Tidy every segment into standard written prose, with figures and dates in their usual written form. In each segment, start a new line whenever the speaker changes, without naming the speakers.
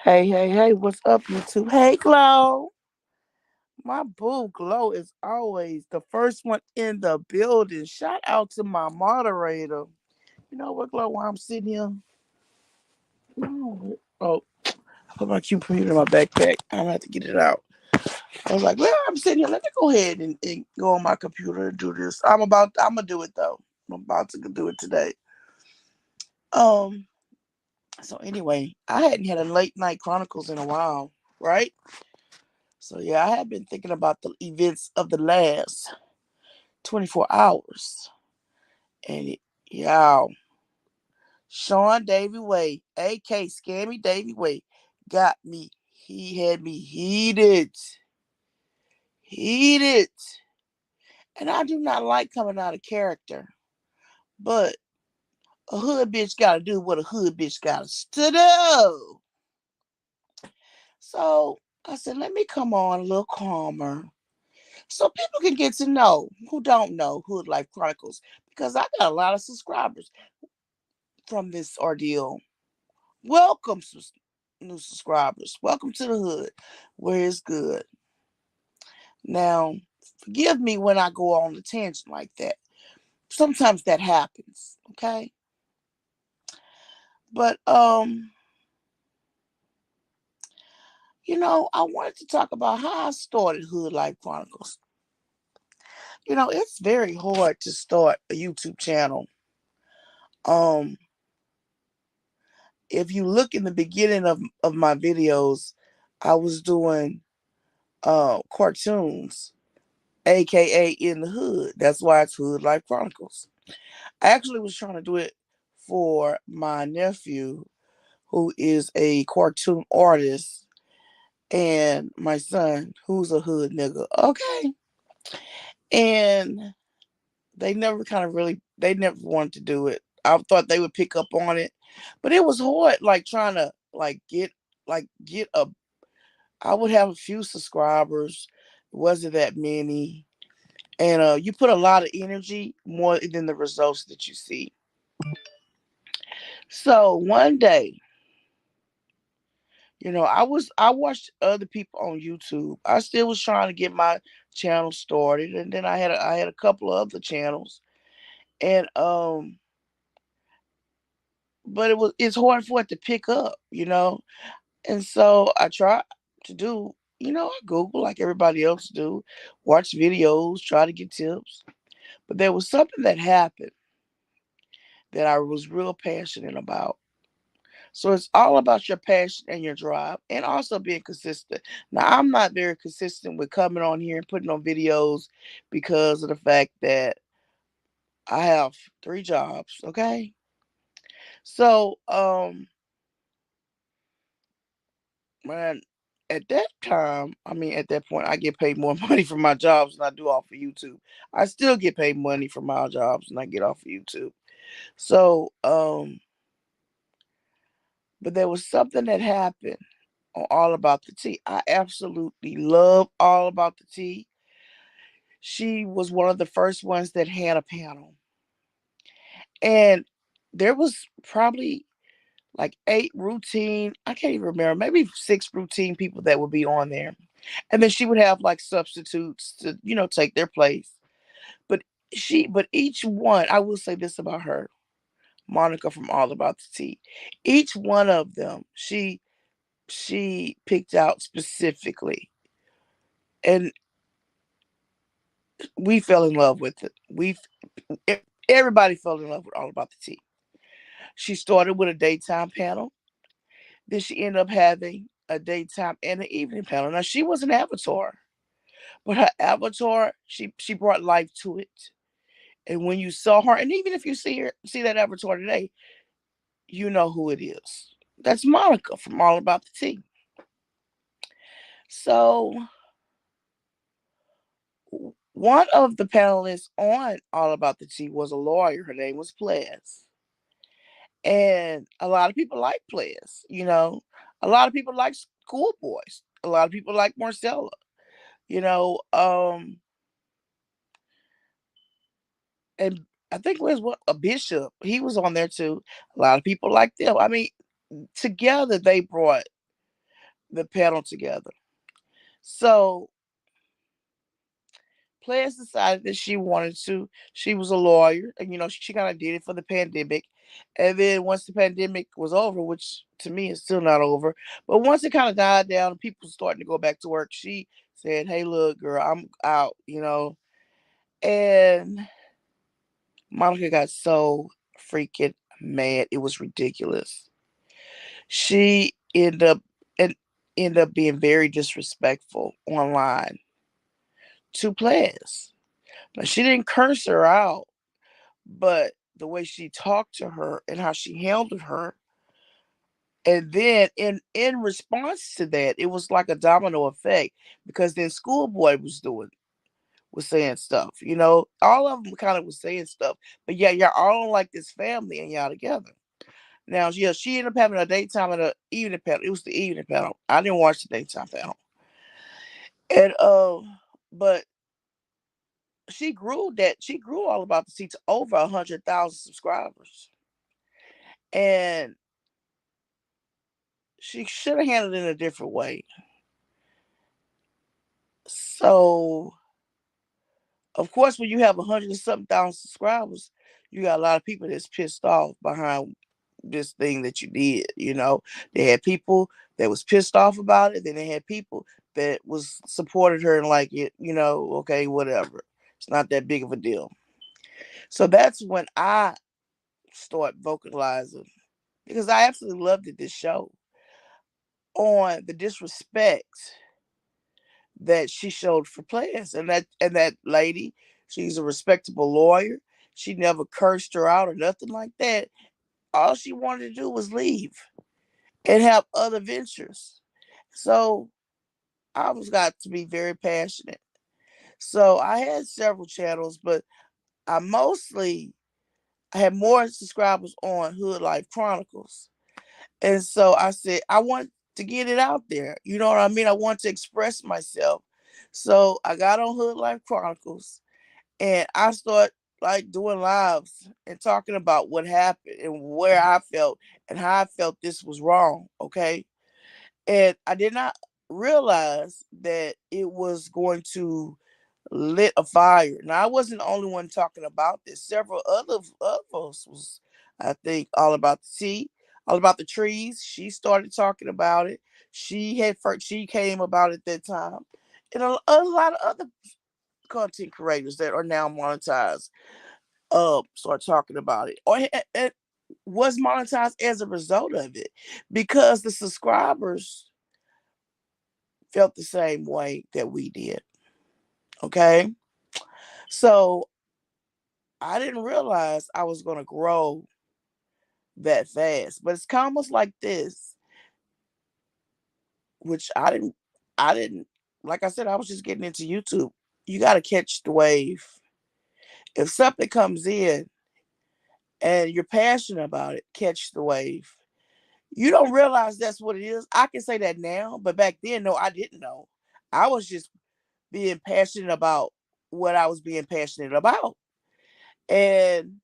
Hey, hey, hey, what's up, YouTube? Hey, Glow. My boo, Glow, is always the first one in the building. Shout out to my moderator. You know what, Glow, while I'm sitting here? Oh, I put my computer in my backpack. I'm going to have to get it out. I was like, well, I'm sitting here. Let me go ahead and go on my computer and do this. I'm going to do it, though. I'm about to do it today. Um. So, anyway, I hadn't had a late night Chronicles in a while, right? So yeah, I have been thinking about the events of the last 24 hours. And yeah, Sean Davey Way, AK Scammy Davey Way, got me. He had me heated. Heated. And I do not like coming out of character. But a hood bitch gotta do what a hood bitch gotta do. So I said, let me come on a little calmer so people can get to know who don't know Hood Life Chronicles because I got a lot of subscribers from this ordeal. Welcome, new subscribers. Welcome to the hood where it's good. Now, forgive me when I go on a tangent like that. Sometimes that happens, okay? But I wanted to talk about how I started Hood Life Chronicles. It's very hard to start a YouTube channel. Um if you look in the beginning of my videos, I was doing cartoons, aka in the hood. That's why it's Hood Life Chronicles. I actually was trying to do it for my nephew, who is a cartoon artist, and my son, who's a hood nigga. Okay. And they never wanted to do it. I thought they would pick up on it. But it was hard, like trying to get a I would have a few subscribers. It wasn't that many. And you put a lot of energy more than the results that you see. So one day, I watched other people on YouTube. I still was trying to get my channel started, and then I had a couple of other channels, and but it's hard for it to pick up. And so I tried to do, I Google like everybody else do, watch videos, try to get tips. But there was something that happened that I was real passionate about. So it's all about your passion and your drive and also being consistent. Now, I'm not very consistent with coming on here and putting on videos because of the fact that I have 3 jobs, okay? So, man, at that time, at that point, I get paid more money for my jobs than I do off of YouTube. I still get paid money for my jobs than I get off of YouTube. So, but there was something that happened on All About the Tea. I absolutely love All About the Tea. She was one of the first ones that had a panel. And there was probably like 8 routine, I can't even remember, maybe 6 routine people that would be on there. And then she would have like substitutes to, take their place. But but each one, I will say this about her, Monica from All About the Tea. Each one of them, she picked out specifically, and we fell in love with it. Everybody fell in love with All About the Tea. She started with a daytime panel. Then she ended up having a daytime and an evening panel. Now she was an avatar, but her avatar, she brought life to it. And when you saw her, and even if you see that avatar today, you know who it is. That's Monica from All About the Tea. So one of the panelists on All About the Tea was a lawyer. Her name was Ples. And a lot of people like Ples. A lot of people like Schoolboys. A lot of people like Marcella. You know, and I think it was a bishop. He was on there too. A lot of people like them. Together they brought the panel together. So Players decided that she wanted to. She was a lawyer, and she kind of did it for the pandemic. And then once the pandemic was over, which to me is still not over, but once it kind of died down and people starting to go back to work, she said, "Hey, look, girl, I'm out." And Monica got so freaking mad. It was ridiculous. She and ended up being very disrespectful online to players. Now she didn't curse her out, but the way she talked to her and how she handled her, and then in response to that, it was like a domino effect because then Schoolboy was saying stuff. All of them kind of was saying stuff, but yeah, y'all all like this family and y'all together. Now, yeah, she ended up having a daytime and an evening panel. It was the evening panel. I didn't watch the daytime panel, and but she grew all about the seats over 100,000 subscribers, and she should have handled it in a different way. So, of course, when you have 100 and something thousand subscribers, you got a lot of people that's pissed off behind this thing that you did. They had people that was pissed off about it. Then they had people that was supported her and like it. Okay, whatever. It's not that big of a deal. So that's when I start vocalizing because I absolutely loved it. This show on the disrespect that she showed for players. And that lady, she's a respectable lawyer. She never cursed her out or nothing like that. All she wanted to do was leave and have other ventures. So I was got to be very passionate. So I had several channels, but I had more subscribers on Hood Life Chronicles. And so I said, I want to get it out there. You know what I mean? I want to express myself. So I got on Hood Life Chronicles and I start like doing lives and talking about what happened and where I felt and how I felt this was wrong. Okay. And I did not realize that it was going to lit a fire. Now I wasn't the only one talking about this. Several others was, I think, all about the tea, all about the trees. She started talking about it. She came about it that time, and a lot of other content creators that are now monetized start talking about it or it was monetized as a result of it because the subscribers felt the same way that we did. Okay, so I didn't realize I was going to grow that fast. But it's almost like this, which I didn't, like I said, I was just getting into YouTube. You got to catch the wave. If something comes in and you're passionate about it, catch the wave. You don't realize that's what it is. I can say that now, but back then, no, I didn't know. I was just being passionate about what I was being passionate about. And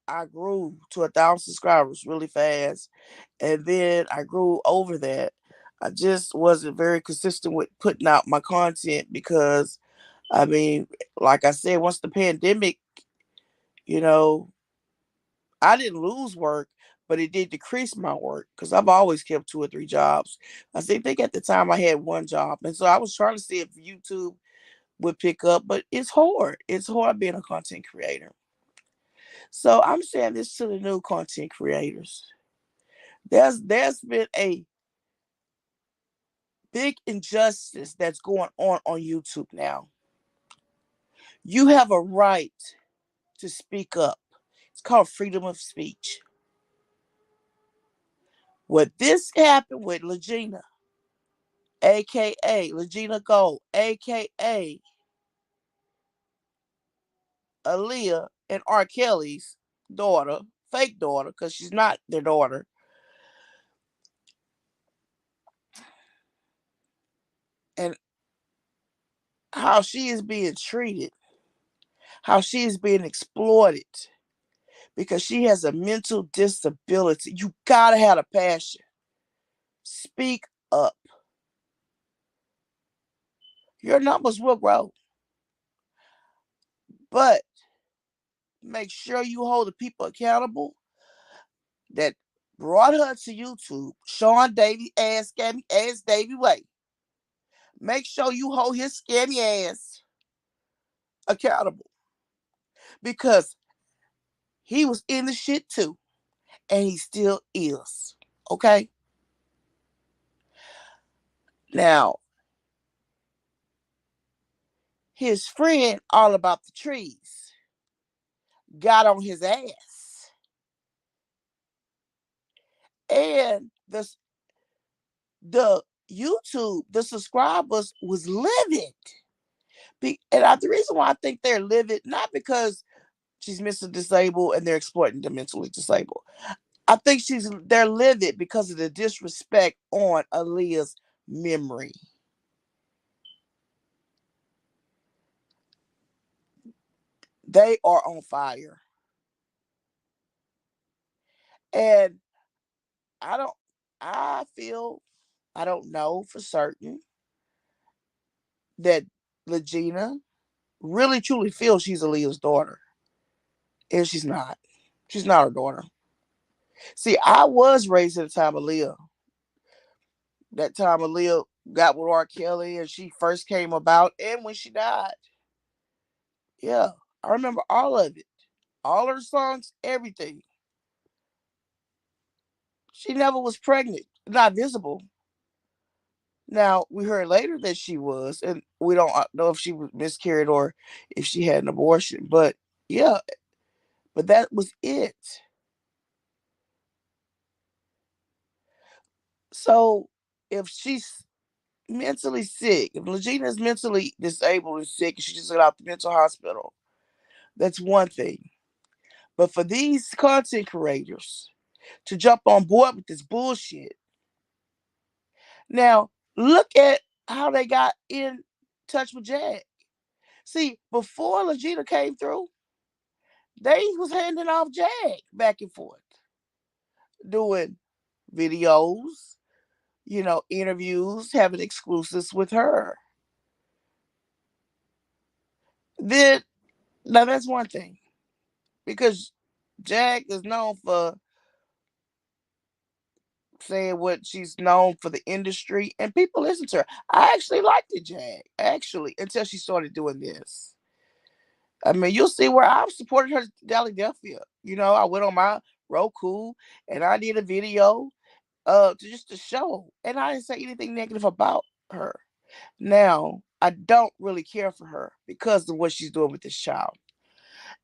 I grew to 1,000 subscribers really fast. And then I grew over that. I just wasn't very consistent with putting out my content because, I mean, like I said, once the pandemic, you know, I didn't lose work, but it did decrease my work because I've always kept 2 or 3 jobs. Think at the time I had one job. And so I was trying to see if YouTube would pick up, but it's hard. It's hard being a content creator. So I'm saying this to the new content creators. There's been a big injustice that's going on YouTube now. You have a right to speak up. It's called freedom of speech. What this happened with Legina, aka Legina Gold, aka Aaliyah and R. Kelly's daughter, fake daughter, because she's not their daughter, and how she is being treated, how she is being exploited because she has a mental disability. You gotta have a passion Speak up. Your numbers will grow. But make sure you hold the people accountable that brought her to YouTube. Sean Davey ass scammy ass Davey Way. Make sure you hold his scammy ass accountable. Because he was in the shit too. And he still is. Okay? Now, his friend, all about the trees, got on his ass. And the YouTube, the subscribers was livid. And the reason why I think they're livid, not because she's mentally disabled and they're exploiting the mentally disabled. I think they're livid because of the disrespect on Aaliyah's memory. They are on fire. And I don't I feel I don't know for certain that Legina really truly feels she's Aaliyah's daughter. And she's not. She's not her daughter. See, I was raised at the time of Aaliyah. That time Aaliyah got with R. Kelly and she first came about and when she died. Yeah, I remember all of it. All her songs, everything. She never was pregnant, not visible. Now, we heard later that she was, and we don't know if she was miscarried or if she had an abortion. But yeah, but that was it. So if she's mentally sick, if Legina is mentally disabled and sick and she just got out the mental hospital, that's one thing. But for these content creators to jump on board with this bullshit, now look at how they got in touch with Jag. See, before Legina came through, they was handing off Jag back and forth, doing videos, interviews, having exclusives with her. Then now that's one thing. Because Jag is known for saying what she's known for the industry and people listen to her. I actually liked it, Jag, actually, until she started doing this. I mean, you'll see where I've supported her to Philadelphia. I went on my Roku and I did a video to show. And I didn't say anything negative about her. Now, I don't really care for her because of what she's doing with this child.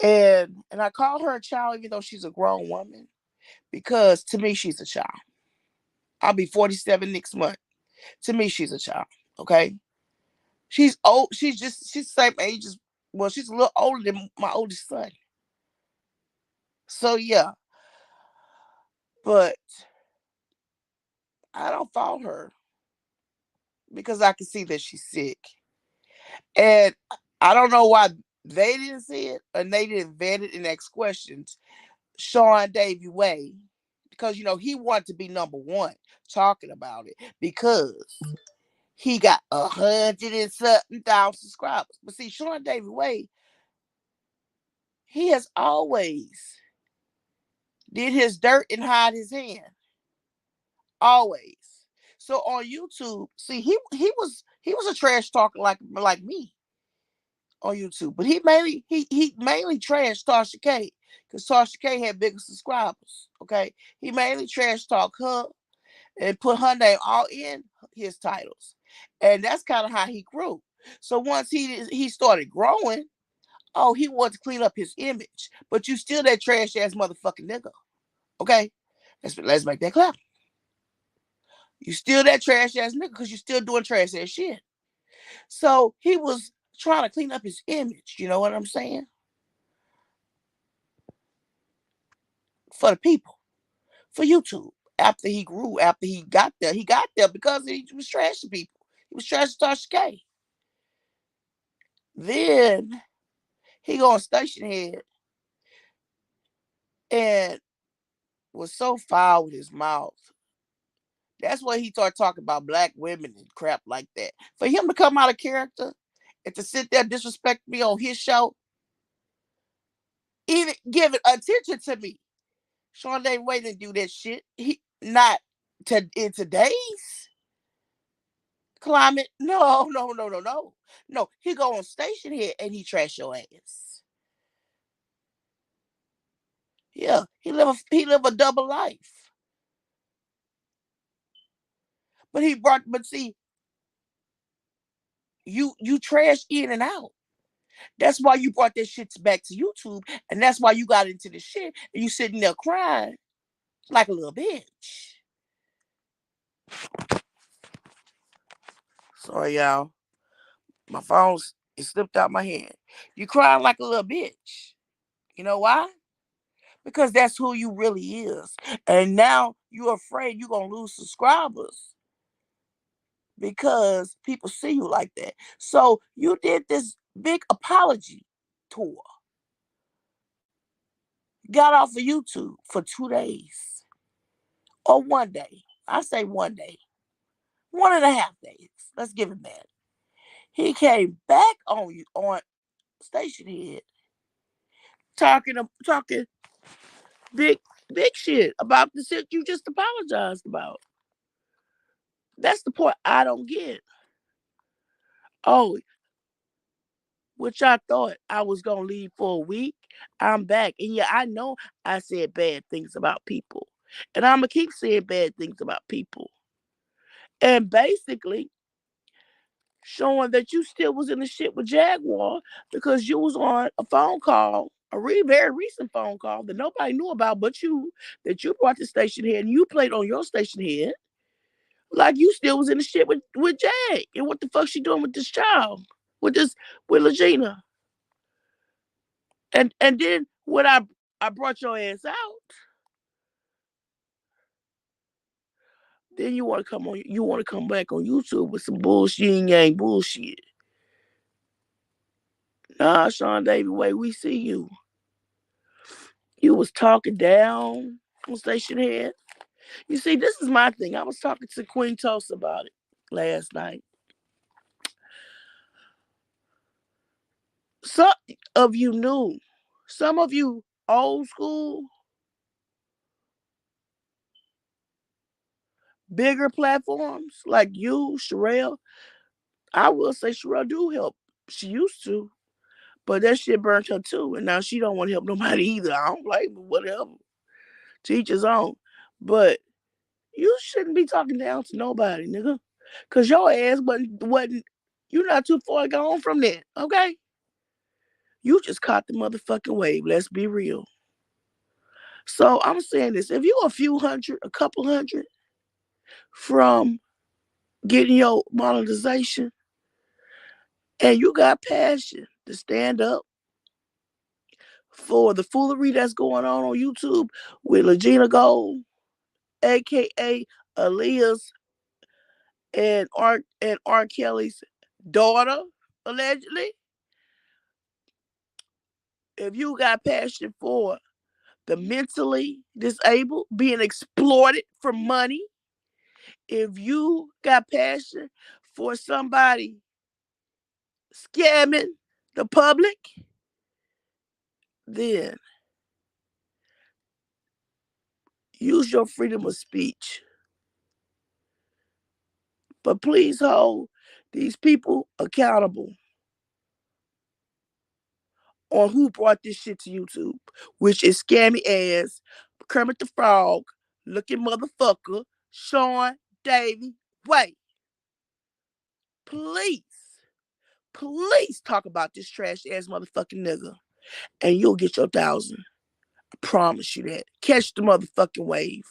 And I call her a child even though she's a grown woman because to me she's a child. I'll be 47 next month. To me she's a child. Okay? She's old. She's the same age as, well, she's a little older than my oldest son. So yeah, but I don't follow her because I can see that she's sick. And I don't know why they didn't see it and they didn't vet it and ask questions. Sean Davey Way, because he wanted to be number one talking about it because he got 100 and something thousand subscribers. But see, Sean Davey Way, he has always did his dirt and hide his hand. Always. So on YouTube, see, he was a trash talker like me on YouTube, but he mainly trashed Tasha K because Tasha K had bigger subscribers. Okay, he mainly trash talk her and put her name all in his titles, and that's kind of how he grew. So once he started growing, oh, he wanted to clean up his image, but you still that trash ass motherfucking nigga. Okay, let's make that clear. You still that trash ass nigga because you still doing trash ass shit. So he was trying to clean up his image. You know what I'm saying? For the people, for YouTube. After he grew, after he got there because he was trashing people. He was trashing Tasha K. Then he go on Station Head and was so foul with his mouth That's why he started talking about black women and crap like that. For him to come out of character and to sit there disrespect me on his show, even giving attention to me. Sean David Wade didn't do that shit. He not to in today's climate. No, no, no, no, no. No, he go on station here and he trash your ass. Yeah, he live a double life. But see, you trash in and out. That's why you brought that shit back to YouTube, and that's why you got into the shit, and you sitting there crying like a little bitch. Sorry, y'all. My phone's it slipped out my hand. You crying like a little bitch. You know why? Because that's who you really is. And now you're afraid you're gonna lose subscribers because people see you like that. So you did this big apology tour. Got off of YouTube for 2 days or one day. I say one day, 1.5 days. Let's give him that. He came back on you on Station Head talking big shit about the shit you just apologized about. That's the part I don't get. Oh, which I thought I was gonna leave for a week. I'm back. And yeah, I know I said bad things about people. And I'm gonna keep saying bad things about people. And basically showing that you still was in the shit with Jaguar because you was on a phone call, very recent phone call that nobody knew about but you, that you brought the station here and you played on your station here. Like you still was in the shit with Jag. And what the fuck she doing with this child? With Legina. And then when I brought your ass out, then you want to come back on YouTube with some bullshit, yin yang bullshit. Nah, Sean Davey Way, we see you. You was talking down on Station Head. You see, this is my thing. I was talking to Queen Toast about it last night. Some of you knew. Some of you old school, bigger platforms like you, Sherelle. I will say Sherelle do help. She used to. But that shit burnt her too. And now she don't want to help nobody either. I don't blame her, whatever. Teach his own. But you shouldn't be talking down to nobody, nigga. Cause your ass wasn't you're not too far gone from that, okay? You just caught the motherfucking wave. Let's be real. So I'm saying this. If you a couple hundred from getting your monetization and you got passion to stand up for the foolery that's going on YouTube with Legina Gold, aka Aaliyah's and R. Kelly's daughter, allegedly. If you got passion for the mentally disabled being exploited for money, if you got passion for somebody scamming the public, then use your freedom of speech. But please hold these people accountable on who brought this shit to YouTube, which is scammy ass Kermit the Frog looking motherfucker, Sean Davey Way. Please, please talk about this trash ass motherfucking nigga, and you'll get your 1,000. I promise you that. Catch the motherfucking wave.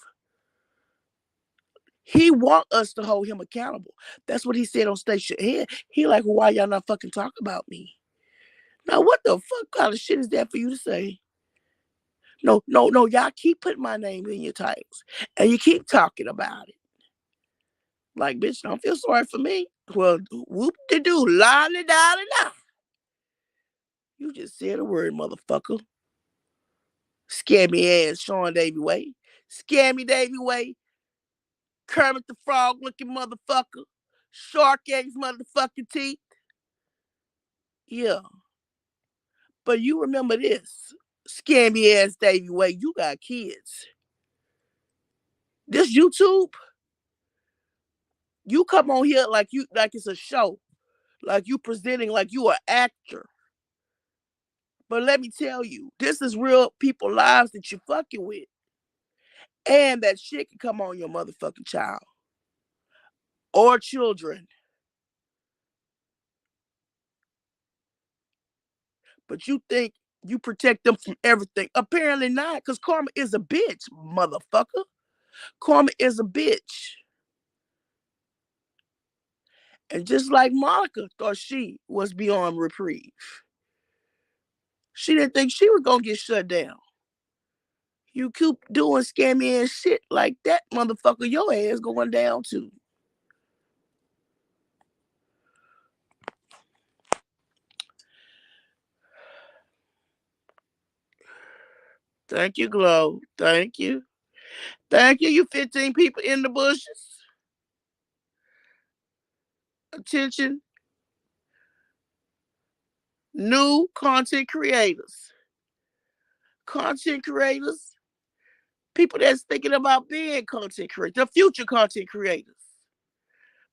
He want us to hold him accountable. That's what he said on Station Head. He like, well, why y'all not fucking talk about me? Now, what the fuck kind of shit is that for you to say? No, no, no. Y'all keep putting my name in your titles. And you keep talking about it. Like, bitch, don't feel sorry for me. Well, whoop-de-doo, la-da-da-da-da. You just said a word, motherfucker. Scammy ass Sean Davey Way. Scammy Davey Way. Kermit the Frog looking motherfucker. Shark eggs motherfucking teeth. Yeah. But you remember this. Scammy ass Davey Way, you got kids. This YouTube, you come on here like it's a show. Like you presenting like you an actor. But let me tell you, this is real people lives that you're fucking with. And that shit can come on your motherfucking child. Or children. But you think you protect them from everything. Apparently not, because karma is a bitch, motherfucker. Karma is a bitch. And just like Monica thought she was beyond reprieve, she didn't think she was going to get shut down. You keep doing scammy ass shit like that, motherfucker, your ass going down too. Thank you, Glow. Thank you. Thank you, you 15 people in the bushes. Attention, new content creators. Content creators, people that's thinking about being content creators, the future content creators.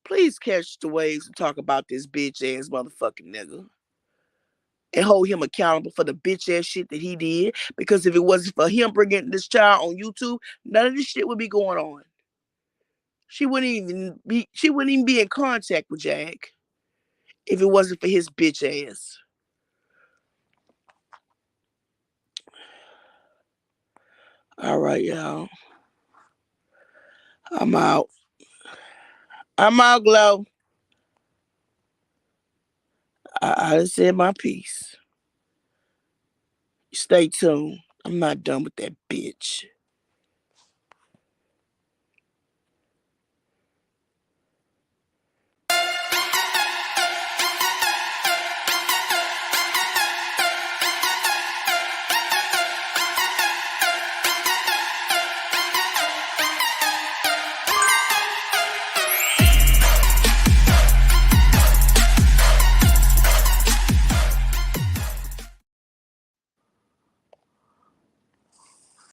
Please catch the waves and talk about this bitch ass motherfucking nigga. And hold him accountable for the bitch ass shit that he did. Because if it wasn't for him bringing this child on YouTube, none of this shit would be going on. She wouldn't even be in contact with Jack if it wasn't for his bitch ass. All right, y'all. I'm out. I'm out, Glow. I just said my piece. Stay tuned. I'm not done with that bitch.